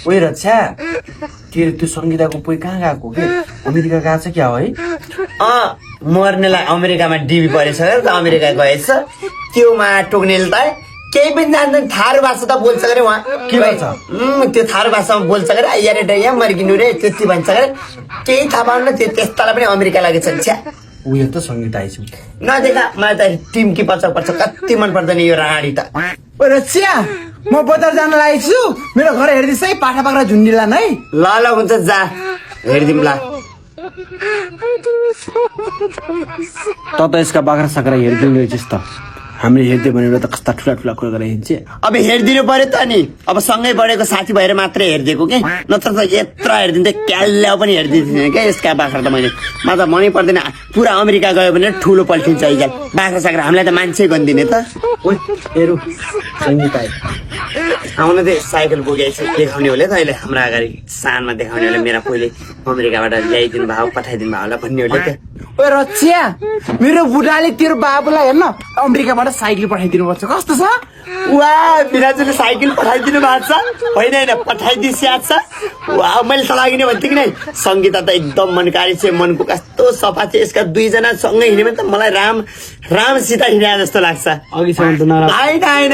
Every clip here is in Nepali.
ओइ रक्षा त्यो संगीताको पोइ कहाँ गएको के अमेरिका गएको छ क्या हो है मर्नेलाई अमेरिकामा डिबी परेछ त अमेरिका गएछ त्यो मा टोक्नेले त केही पनि जान्दैन थारू भाषा त बोल्छ अरे उहाँ के भन्छ त्यो थारू भाषामा बोल्छ अरे यहाँ रे यहाँ मर्किनु रे त्यति भन्छ अरे केही थाहा पाउनु त्यस्तालाई पनि अमेरिका लागेछ छ्या उयो त संगीता आइसु नदेखा मलाई त टिम कि पर्छ कति मन पर्दैन यो राडी त ओ रचिया म बजार जान लागेको छु मेरो घर हेर्दिस् है पाठा बाख्रा झुन्डिला नै ल ल हुन्छ जा हेरिदिउँ ल त यसका बाख्रा साख्रा हेरिदिनु रहेछस् त हामीले हेर्दै भनेर त कस्ता ठुला ठुला कुरा गरेर हिँड्छ अब हेरिदिनु पर्यो त नि अब सँगै बढेको साथी भएर मात्रै हेरिदिएको के नत्र त यत्रो हेरिदिन्थेँ क्याल्ल्या पनि हेरिदिन्थेँ क्या यसका बाख्रा त मैले मलाई त मनै पर्दैन पुरा अमेरिका गयो भने ठुलो पल्टिन्छ हिजो बाख्रा साख्रा हामीलाई त मान्छे गनिदिने त ओइ हेरौ संगीता आउन त साइकल पुगेछ देखाउने होला त अहिले हाम्रो अगाडि सानमा देखाउने होला मेरा पहिले अमेरिकाबाट ल्याइदिनु भयो पठाइदिनु भयो होला भन्ने होला त ओ रचिया मेरो बुढाले तेरो बाबुलाई हेर्न अमेरिकाबाट साइकल पठाइदिनु पर्छ कस्तो छ वा बिराजुले साइकल पठाइदिनु भएको छ होइन होइन पठाइदिइसकेको छ वा मैले त लागिने भन्थेँ कि नै सङ्गीता त एकदम मनकारी छ मनको कस्तो सफा थियो यसका दुईजना सँगै हिँड्यो भने त मलाई राम सीता हिँडे जस्तो लाग्छ अघिसम्म त नराम्रो होइन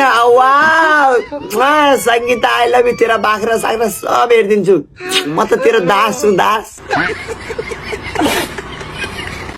वा सङ्गीता आई लभ यु तेरा बाख्रा साख्रा सब हेरिदिन्छु म त तेरो दास हुँ दास